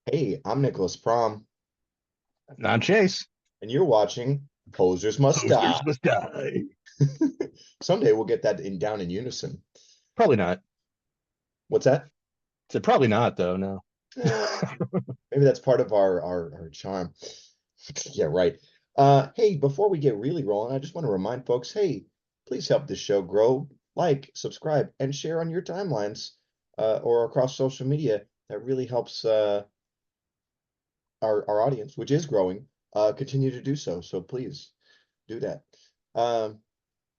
Hey, I'm Nicholas Prom, Not Chase. and you're watching Posers Must Die. Posters must die. Someday we'll get that down in unison. Probably not. What's that? So probably not though. No. Eh, maybe that's part of our charm. Yeah, right. Hey, before we get really rolling, I just want to remind folks, hey, please help this show grow. Like, subscribe, and share on your timelines or across social media. That really helps our audience, which is growing, continue to do so. So please do that. Um,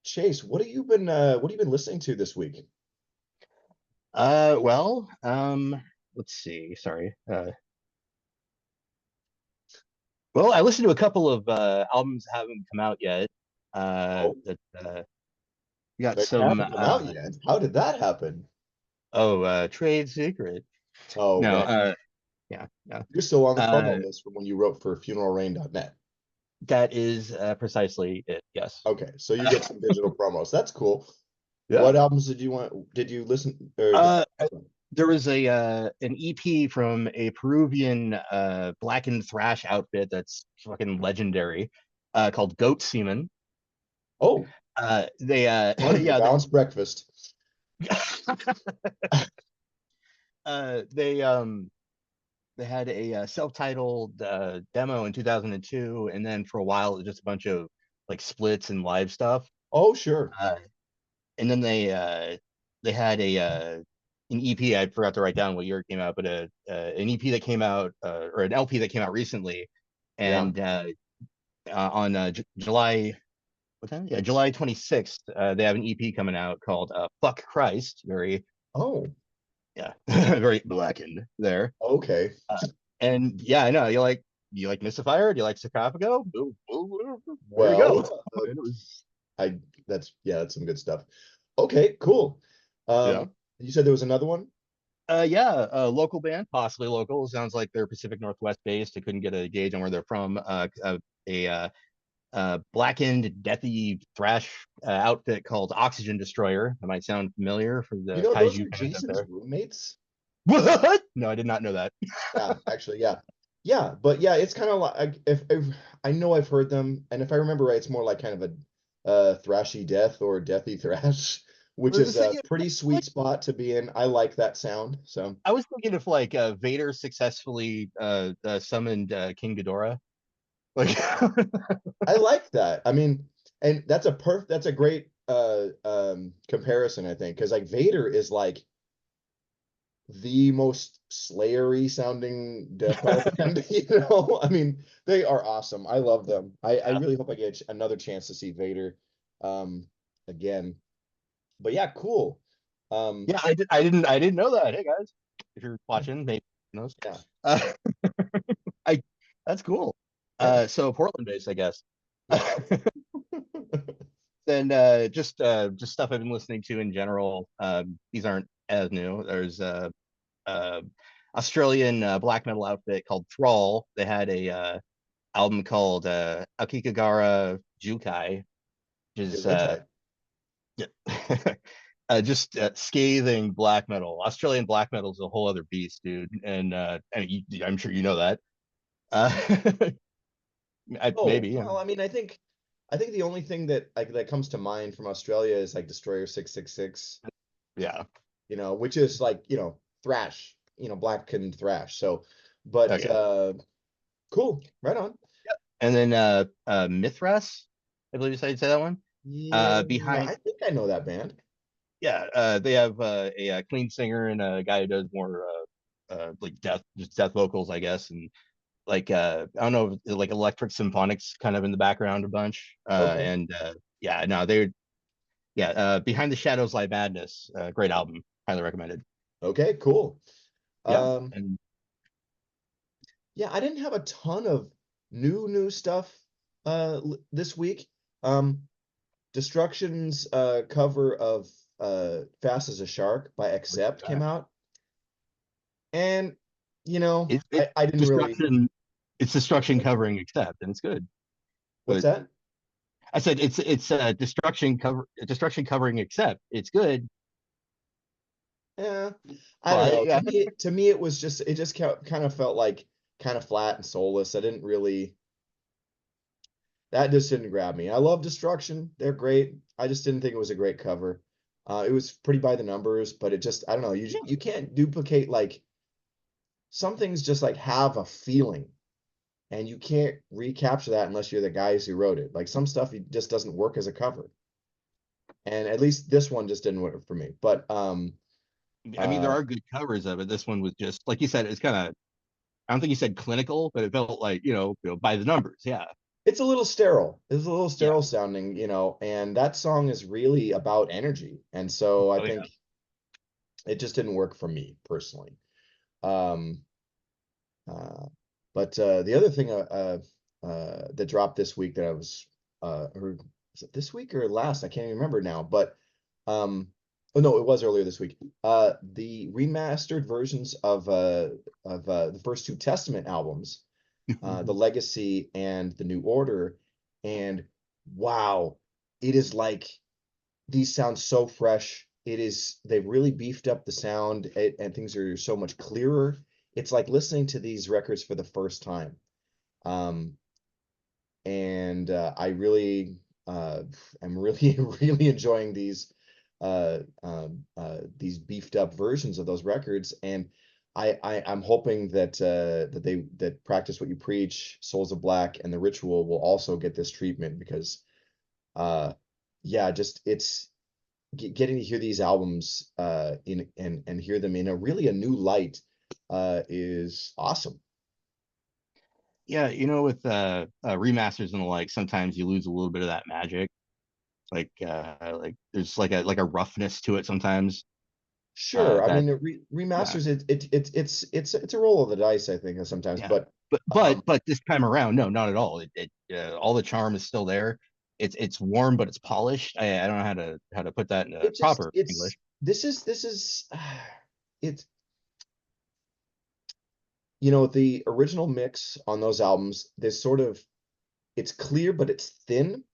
Chase, what have you been listening to this week? Well, let's see. Sorry. Well, I listened to a couple of albums that haven't come out yet. Oh, That we got they some haven't come out yet. How did that happen? trade secret. Oh, No, okay. yeah, yeah. You're still on the Uh, promo list from when you wrote for funeralrain.net. that is precisely it. Yes. Okay, so you get some digital promos. That's cool. Yeah. What albums did you want? Did you listen or Uh, there was a an EP from a Peruvian blackened thrash outfit that's fucking legendary, called Goat Semen. oh, They funny, yeah, balanced breakfast. they they had a self-titled demo in 2002, and then for a while it was just a bunch of like splits and live stuff. Oh, sure. Uh, and then they had a an EP. I forgot to write down what year it came out, but an EP that came out or an LP that came out recently, Yeah. and on July what time? Yeah, July 26th, they have an EP coming out called "Fuck Christ." Very Oh, yeah, very blackened there. okay. Uh, and yeah, I know you like Mystifier. Do you like Sarcophago? There you go. Well, And it was I that's some good stuff. Okay, cool. yeah. You said there was another one? Yeah, a local band, possibly local. Sounds like they're Pacific Northwest based. I couldn't get a gauge on where they're from. A blackened, deathy thrash outfit called Oxygen Destroyer. That might sound familiar for You the know, those kaiju are fans out Jason's there. roommates. What? No, I did not know that. Yeah, actually, yeah. Yeah, but yeah, it's kind of like if I know I've heard them, and if I remember right, it's more like kind of a thrashy death or deathy thrash, which I was is just a thinking, pretty sweet spot to be in. I like that sound. So I was thinking if like Vader successfully summoned King Ghidorah. Like, I like that. I mean, and that's a great comparison, I think, because like Vader is like the most slayery sounding death metal band, you know? I mean, they are awesome. I love them. I yeah, really hope I get another chance to see Vader um again. But yeah, cool. Um yeah, I didn't know that. Hey guys, if you're watching, maybe who knows. yeah, Uh, I that's cool. yeah, So Portland based, I guess. yeah. Then just stuff I've been listening to in general. These aren't as new. There's uh Australian black metal outfit called Thrall. They had a album called Akikagara Jukai, which is Gesundheit. just scathing black metal. Australian black metal is a whole other beast, dude. And I'm sure you know that. Uh, Oh, maybe. well, I mean, I think the only thing that that comes to mind from Australia is like Destroyer 666, Yeah. which is like, thrash, black and thrash. So, but Okay. cool, right on. And then Mithras, I believe you said say that one. Yeah, Behind, I think I know that band. yeah, they have a clean singer and a guy who does more like just death vocals, I guess, and like I don't know, like electric symphonics kind of in the background a bunch. Okay. And yeah, no, they're yeah. Behind the Shadows Lie Madness, great album, highly recommended. Okay, cool. Yeah, Um, and yeah, I didn't have a ton of new stuff this week. Um, Destruction's cover of Fast as a Shark by Accept came out. And it I didn't really. destruction. It's destruction covering accept, and it's good. What's But that? I said destruction covering accept. It's good. Yeah, I don't But know. yeah, To me, it just kind of felt like kind of flat and soulless. I didn't really that just didn't grab me. I love Destruction; they're great. I just didn't think it was a great cover. It was pretty by the numbers, but it just I don't know. You can't duplicate like some things just like have a feeling, and you can't recapture that unless you're the guys who wrote it. Like some stuff it just doesn't work as a cover, and at least this one just didn't work for me. But I mean, there uh, are good covers of it. This one was just like you said. It's kind of, I don't think you said clinical, but it felt like, by the numbers. Yeah. it's a little sterile. It's a little Yeah. sterile sounding, and that song is really about energy. And so I Oh yeah. think it just didn't work for me personally. Um, uh, but the other thing that dropped this week that I or was it this week or last? I can't even remember now. But um, oh no, it was earlier this week. The remastered versions of the first two Testament albums, the Legacy and the New Order, and wow, it is like these sound so fresh. They've really beefed up the sound, and things are so much clearer. It's like listening to these records for the first time. Um, and I really am really really enjoying these beefed up versions of those records. And I'm hoping that Practice What You Preach, Souls of Black, and The Ritual will also get this treatment because uh yeah, just it's getting to hear these albums in and hear them in a really a new light is awesome. Yeah, with remasters and the like, sometimes you lose a little bit of that magic. Like there's like a roughness to it sometimes. Sure, I That mean Yeah, remasters it's a roll of the dice, I think, sometimes, yeah. but But um this time around, no, not at all. All the charm is still there. It's warm, but it's polished. I don't know how to put that in it just proper it's English. this is it's the original mix on those albums, this sort of it's clear but it's thin,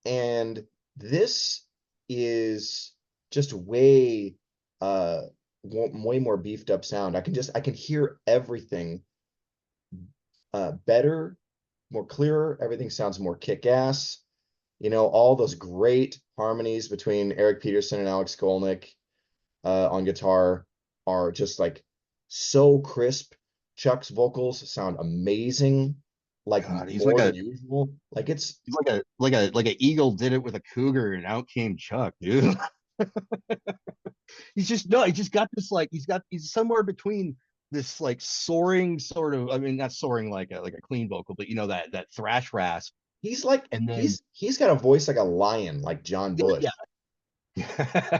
and this is just way uh way more beefed up sound. I can hear everything better, more clearer. Everything sounds more kick-ass. All those great harmonies between Eric Peterson and Alex Skolnick on guitar are just like so crisp. Chuck's vocals sound amazing, like God, more than usual. Like it's he's like a eagle did it with a cougar, and out came Chuck, dude. He's just no, he just got this like he's somewhere between this like soaring sort of, I mean, not soaring like a clean vocal, but that thrash rasp, he's like and then he's got a voice like a lion, like John yeah, Bush.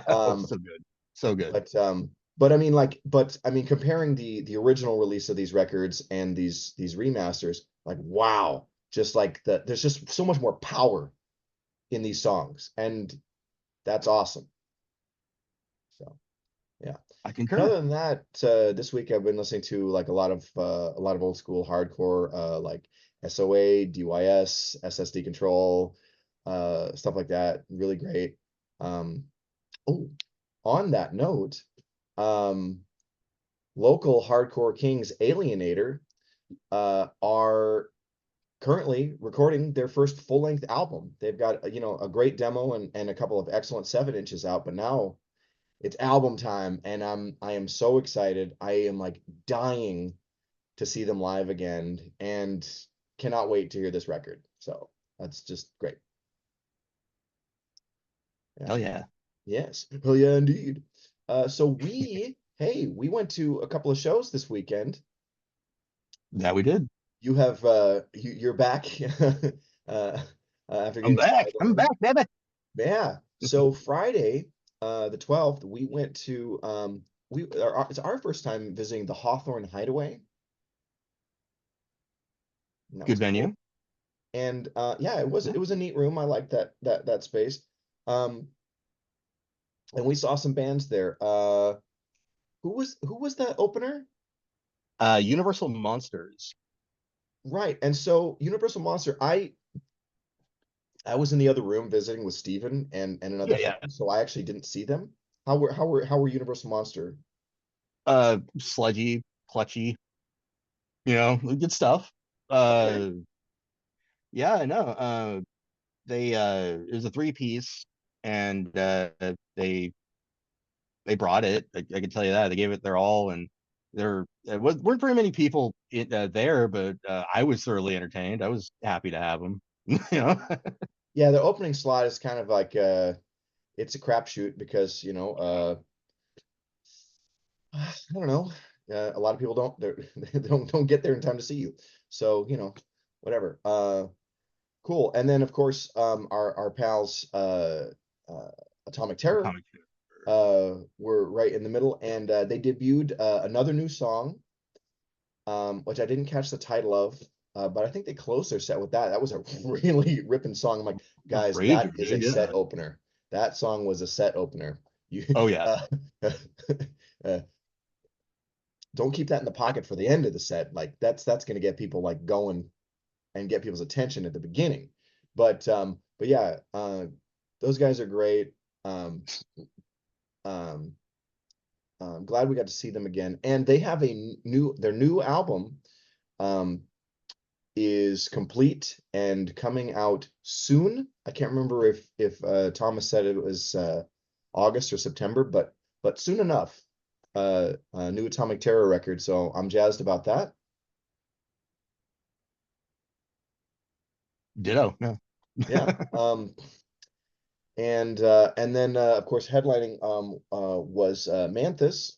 oh, Um, so good, so good. but I mean, comparing the original release of these records and these remasters, like wow, just like there's just so much more power in these songs, and that's awesome. So yeah. I And concur. other than that, this week I've been listening to like a lot of old school hardcore, like SOA, DYS, SSD Control, stuff like that. Really great. Um, oh, on that note, um, local hardcore kings Alienator are currently recording their first full-length album. They've got a great demo and a couple of excellent 7 inches out, but now it's album time, and I am so excited. I am like dying to see them live again, and cannot wait to hear this record. So that's just great. Yeah. Hell yeah, Yes. Oh yeah, indeed. So we went to a couple of shows this weekend. that we did. You're back uh, after I'm getting back. I'm sidelined. back, baby. Yeah. So Friday, the 12th, we went to it's our first time visiting the Hawthorne Hideaway, and that Good was cool. venue. And yeah, it was a neat room. I like that space. Um, and we saw some bands there. Who was that opener? Universal Monsters. Right. And so Universal Monster, I was in the other room visiting with Steven and another Yeah, yeah. friend, so I actually didn't see them. How were Universal Monster? Sludgy, clutchy, good stuff. Okay. Uh, yeah, I know. They it was a three piece, and they brought it. I can tell you that they gave it their all, and weren't very many people there, but I was thoroughly entertained. I was happy to have them. you know, Yeah, the opening slot is kind of like it's a crapshoot because I don't know. A lot of people they don't get there in time to see you. So, whatever. Cool. And then of course, our pals uh Atomic Terror Atomic. were right in the middle, and they debuted another new song, which I didn't catch the title of. But I think they closed their set with that. That was a really ripping song. I'm like, guys, that Rager, is dude. a set Yeah. opener. That song was a set opener. You Oh yeah. uh, uh, don't keep that in the pocket for the end of the set. Like that's going to get people like going and get people's attention at the beginning. But yeah, those guys are great. Um, um, I'm glad we got to see them again. And they have their new album um, is complete and coming out soon. I can't remember if Thomas said it was August or September, but soon enough. New Atomic Terror record, so I'm jazzed about that. Ditto. No. Yeah. And then of course headlining was Manthus.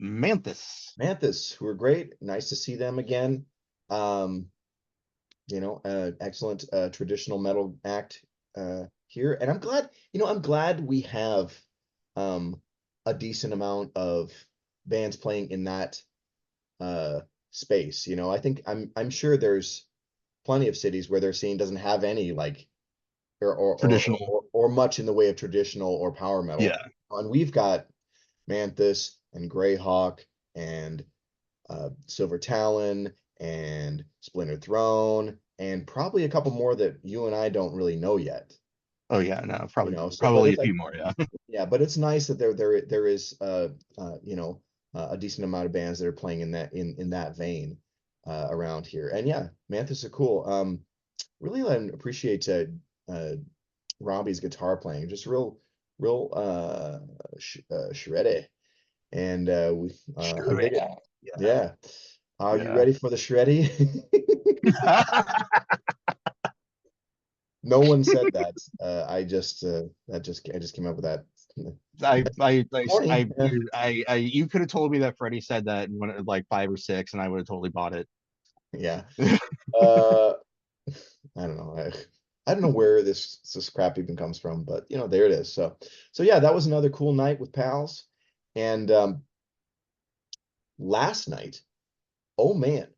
Manthus. Manthus, who were great. Nice to see them again. Um, excellent traditional metal act here. And I'm glad we have um a decent amount of bands playing in that uh space. I think I'm sure there's plenty of cities where their scene doesn't have any like Traditional. or much in the way of traditional or power metal. Yeah. And we've got Manthus and Greyhawk and Silver Talon and Splinter Throne and probably a couple more that you and I don't really know yet. Oh yeah. No. Probably. So but Probably it's a few like more. Yeah. yeah, but it's nice that there is a decent amount of bands that are playing in that vein around here. And yeah, Manthus are cool. Really appreciate uh Robbie's guitar playing, just real shreddy. And we I Sure. dig it. Yeah. Yeah. Are you Yeah. ready for the shreddy? No one said that. I just came up with that. Corny. You could have told me that Freddie said that when it was like 5 or 6, and I would have totally bought it. Yeah. Uh I don't know. I don't know where this crap even comes from, but there it is. So yeah, that was another cool night with pals. And last night, oh man,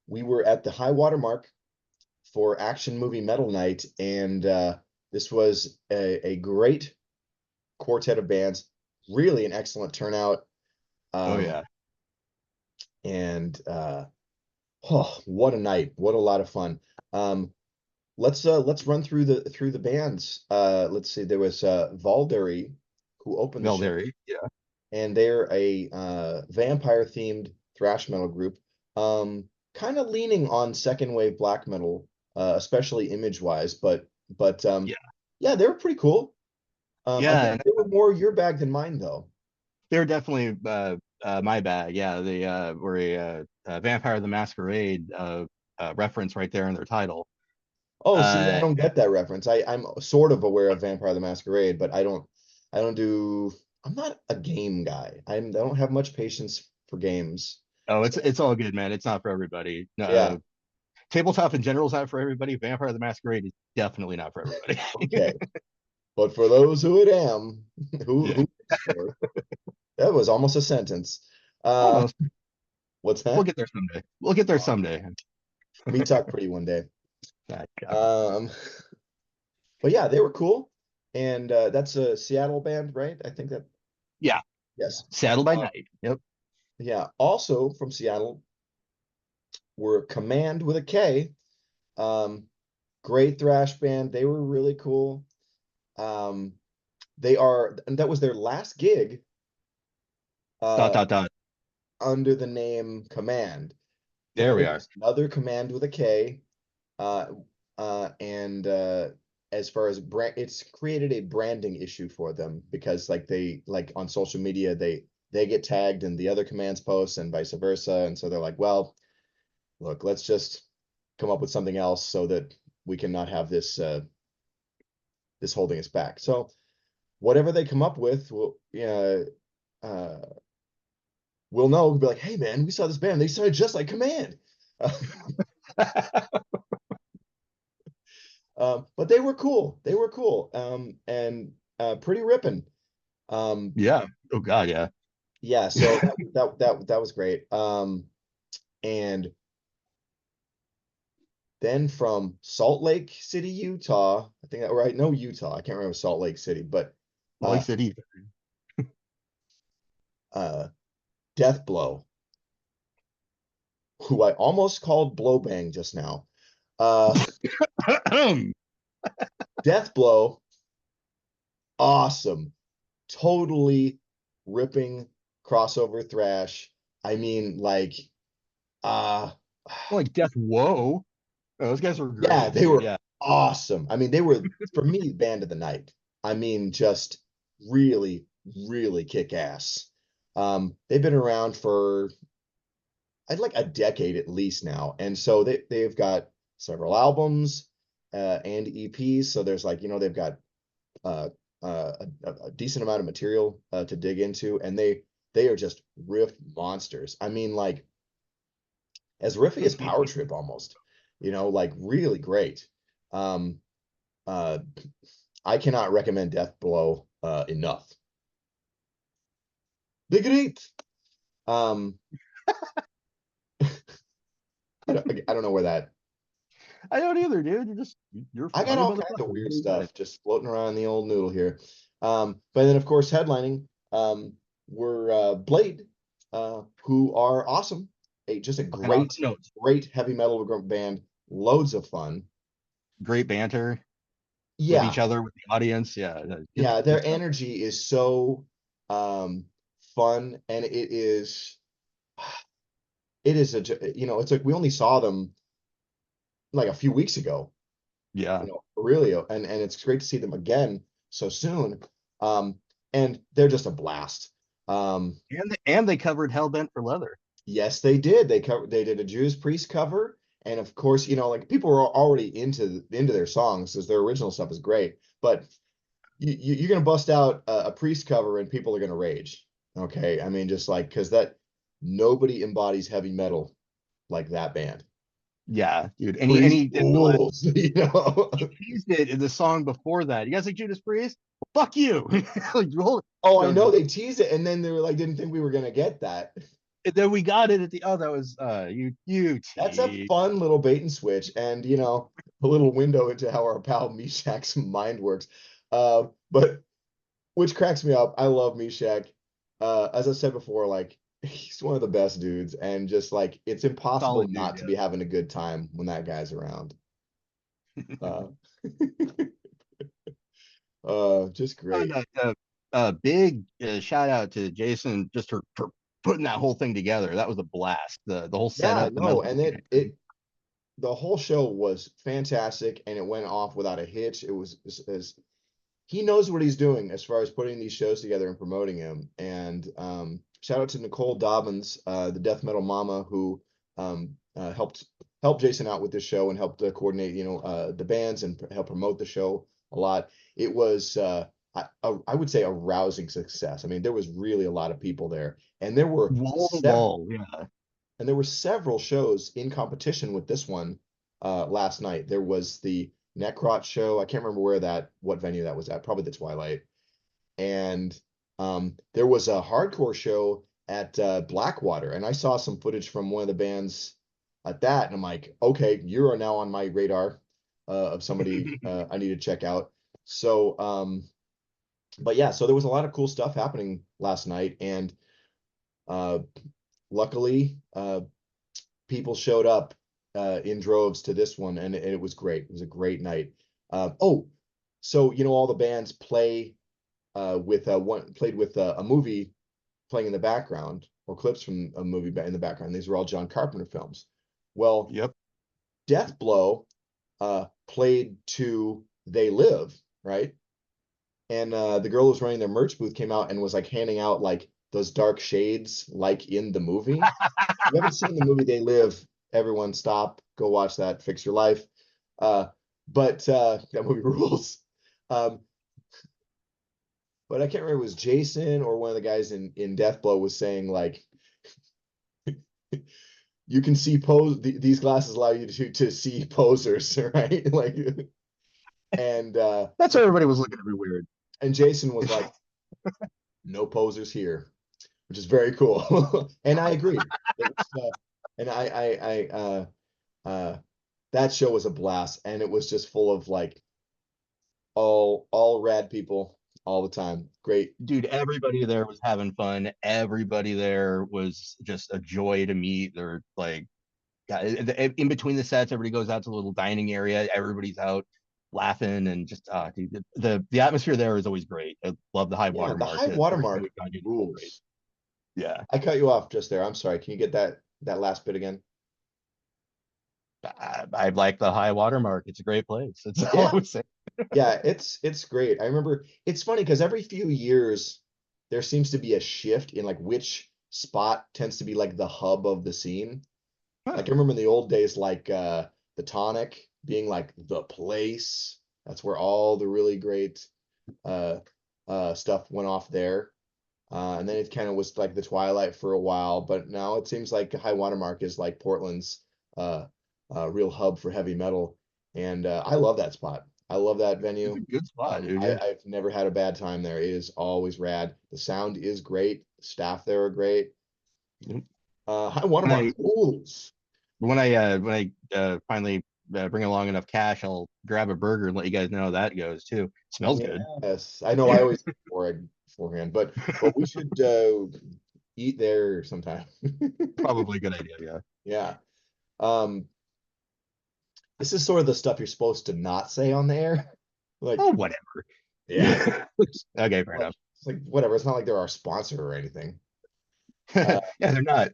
we were at the high water mark for Action Movie Metal Night, and this was a great quartet of bands, really an excellent turnout. Oh Um, yeah. and oh, what a night! What a lot of fun. Um, let's run through the bands. Let's see, there was Valderi who opened the show, Velderi. Yeah. and they're a vampire themed thrash metal group. Kind of leaning on second wave black metal, especially image wise, but Yeah. yeah, they were pretty cool. I Yeah. think And they were more your bag than mine though. they're definitely my bag. Yeah. They were a Vampire the Masquerade reference right there in their title. Oh, see, I Uh, don't get that reference. I'm sort of aware of Vampire the Masquerade, but I don't do I'm not a game guy. I don't have much patience for games. oh, it's So it's all good, man. It's not for everybody. yeah, Tabletop in general is not for everybody. Vampire the Masquerade is definitely not for everybody. okay. But for those who it am, Yeah. who for, that was almost a sentence. Uh, Almost. what's We'll that? get there someday. We'll get there someday. Me talk pretty one day. Yeah. Um, but yeah, they were cool. And that's a Seattle band, right? I think that Yeah. yes. Saddle by Uh, Night. Yep. yeah. Also from Seattle were Command with a K. Um, great thrash band. They were really cool. Um, and that was their last gig Dot uh dot dot. under the name Command. There we Command are. is another command with a K. Uh and as far as brand, it's created a branding issue for them because like they like on social media they get tagged in the other commands posts and vice versa. And so they're like, well, look, let's just come up with something else so that we cannot have this holding us back. So whatever they come up with, uh, we'll know. We'll be like, hey man, we saw this band. They sounded just like Command. Uh, but they were cool. They were cool. And pretty ripping. Um, Yeah. Oh God, yeah. yeah. So that was great. And then from Salt Lake City, Utah, I think that right. No, Utah. I can't remember Salt Lake City, but Like uh, City. uh, Death Blow, who I almost called Blowbang just now. Uh, Death Blow, awesome, totally ripping crossover thrash. I mean, like, uh, Like Death Whoa. Oh, those guys were yeah, great, they dude. were Yeah. awesome. I mean, they were for me band of the night. I mean, just really, really kick ass. They've been around for I'd like a decade at least now, and so they've got several albums and EPs. So there's like they've got uh, a decent amount of material to dig into, and they are just riff monsters. I mean, like as riffy as Power Trip almost, like really great. Um, uh, I cannot recommend Death Blow enough. Big great. Um, I don't know where that. I don't either, dude. You're I got funny all kinds of motherfucker. weird What are you stuff just floating around the old noodle here. But then of course headlining were Blade, who are awesome. Just a doing? On great, the notes. great heavy metal band. Loads of fun. Great banter with each Yeah, other, with the audience. Yeah. yeah. Good Their stuff. energy is so fun, and it is it's like we only saw them like a few weeks ago, Yeah. really, and it's great to see them again so soon. Um, and they're just a blast. Um, And they covered Hellbent for Leather. yes, they did. They did a Judas Priest cover, and of course, like people were already into their songs because their original stuff is great. But you're gonna bust out a Priest cover, and people are gonna rage. Okay, I mean, just like because that nobody embodies heavy metal like that band. Yeah, dude. And Priest he did rules, he teased it in the song before that. You guys like Judas Priest? Well, fuck you. Like, Oh, I you know they teased it, and then they were like, didn't think we were gonna get that. and then we got it at the that was you That's a tease. fun little bait and switch, and a little window into how our pal Meshach's mind works. But which cracks me up. I love Meshach. As I said before, like he's one of the best dudes, and just like it's impossible Solid dude, not to be having a good time when that guy's around. yeah. Uh, just And, great. big shout out to Jason just for putting that whole thing together. That was a blast. The whole Yeah, setup, the no, metal and it the whole show was fantastic, and it went off without a hitch. It was as he knows what he's doing as far as putting these shows together and promoting them. And shout out to Nicole Dobbins, the Death Metal Mama, who helped Jason out with this show and helped coordinate, the bands and help promote the show a lot. It was, I would say, a rousing success. I mean, there was really a lot of people there, and wall to wall. Yeah. there were several shows in competition with this one last night. There was the Necrot show. I can't remember what venue that was at, probably the Twilight. And there was a hardcore show at Blackwater, and I saw some footage from one of the bands at that, and I'm like, okay, you are now on my radar of somebody I need to check out. So, but yeah, so there was a lot of cool stuff happening last night, and uh, luckily, people showed up in droves to this one, and it was great. It was a great night. Oh, so all the bands play with one played with a movie playing in the background or clips from a movie in the background. These were all John Carpenter films. Well, Yep. Death Blow played to They Live, right? And the girl who was running their merch booth came out and was like handing out like those dark shades like in the movie. If you haven't seen the movie They Live, everyone stop, go watch that, fix your life. Uh, but that movie rules. Um, but I can't remember if it was Jason or one of the guys in Death Blow was saying like you can see these glasses allow you to see posers, right? Like and That's why everybody was looking at me weird. and Jason was like, no posers here, which is very cool. And I agreed. It was, and uh, that show was a blast, and it was just full of like all rad people all the time. Great. Dude, everybody there was having fun. Everybody there was just a joy to meet. They're like, yeah, in between the sets, everybody goes out to the little dining area. Everybody's out laughing and just, dude, the atmosphere there is always great. I love the high Yeah, water the mark. high Every time watermark we've gone, dude, it's great. rules. Yeah, I cut you off just there. I'm sorry. Can you get that last bit again? I like the high water mark. It's a great place. That's all I Yeah. would say. Yeah, it's great. I remember it's funny because every few years there seems to be a shift in like which spot tends to be like the hub of the scene. Huh. Like I remember in the old days, like the Tonic being like the place. That's where all the really great uh stuff went off there. And then it kind of was like the Twilight for a while, but now it seems like High Watermark is like Portland's uh, real hub for heavy metal, and I love that spot. I love that It's a venue. good spot, dude. Yeah. I've never had a bad time there. It is always rad. The sound is great. The staff there are great. High When Watermark I rules. when I finally bring along enough cash, I'll grab a burger and let you guys know how that goes too. Smells good. Yes, I know. I always beforehand, but we should eat there sometime. Probably a good idea. Yeah. Yeah. Um, this is sort of the stuff you're supposed to not say on the air. Like, Oh, whatever. yeah, Okay, fair like enough. it's like whatever. It's not like they're our sponsor or anything. Uh, Yeah, they're not.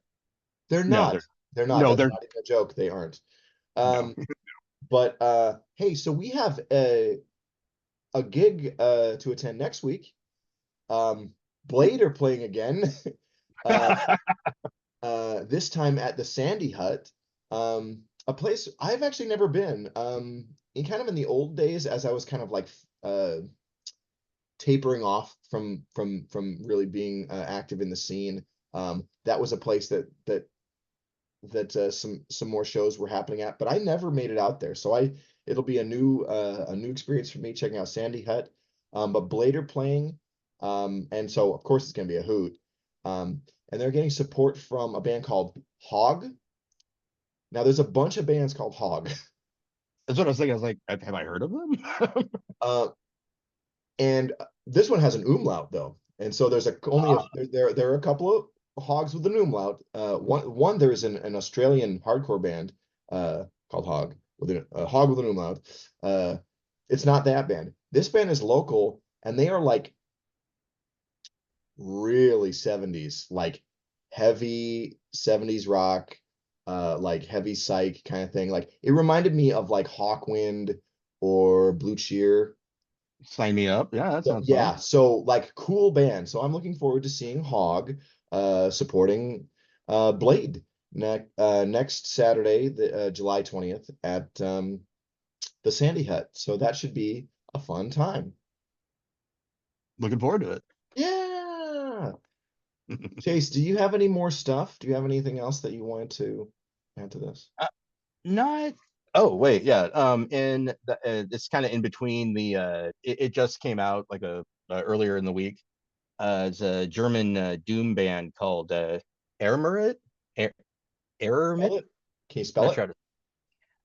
they're No, not. They're not. no, That's they're not even a joke. They aren't. no. Um, but hey, so we have a gig to attend next week. Blade are playing again. uh, this time at the Sandy Hut, a place I've actually never been. In kind of in the old days, as I was kind of like uh tapering off from really being active in the scene. That was a place that some more shows were happening at, but I never made it out there. So it'll be a new experience for me checking out Sandy Hut. But Blader playing, and so of course it's gonna be a hoot. And they're getting support from a band called Hog. Now there's a bunch of bands called Hog. That's what I was thinking. I was like, have I heard of them? Uh, and this one has an umlaut though, and so there's a only a there are a couple of hogs with an umlaut. One there's an Australian hardcore band called Hog with a hog with an umlaut. Uh, it's not that band. This band is local, and they are like really 70s, like heavy 70s rock, like heavy psych kind of thing. Like it reminded me of like Hawkwind or Blue Cheer. Sign me up. Yeah, that So, sounds fun. yeah, so like cool band. So I'm looking forward to seeing Hog supporting Blade next Saturday, the July 20th at the Sandy Hut. So that should be a fun time. Looking forward to Yeah. it. Chase, do you have any more stuff? Do you have anything else that you wanted to add to this? Not. Oh wait, yeah. It's kind of in between the. It just came out like earlier in the week. It's a German doom band called Eremit. Er, Eremit. Spell it. Can you spell Not it? sure how to.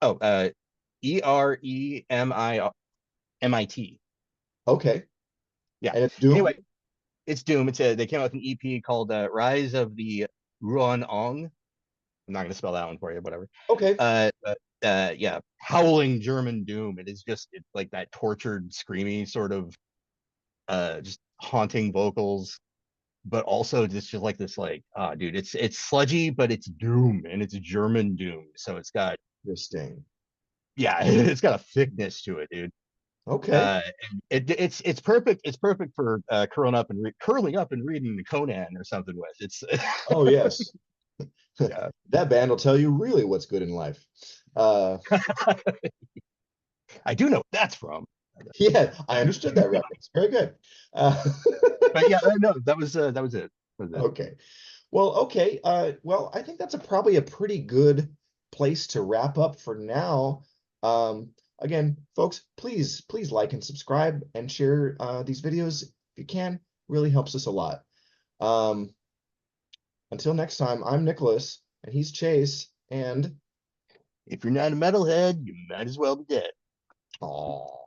Oh, Eremit. Okay. Yeah. And it's Doom? Anyway, it's Doom. They came out with an EP called Rise of the Ruan Ong. I'm not gonna spell that one for you, whatever. Okay. Yeah, howling German doom. It is just it's like that tortured, screamy sort of. just haunting vocals, but also just like this, like, dude, it's sludgy, but it's doom, and it's German doom, so it's got, Interesting. yeah, it's got a thickness to it, dude. Okay. It's perfect. It's perfect for curling up and reading Conan or something with. It's Oh yes. yeah. That band will tell you really what's good in life. Uh, I do know what that's from. yeah, I understood that reference. Very good. Uh, But yeah, no, that was it. That was it. okay. Well, okay. Well, I think that's probably a pretty good place to wrap up for now. Again, folks, please like and subscribe and share these videos if you can. Really helps us a lot. Um, until next time, I'm Nicholas and he's Chase. And If you're not a metalhead, you might as well be dead. aw.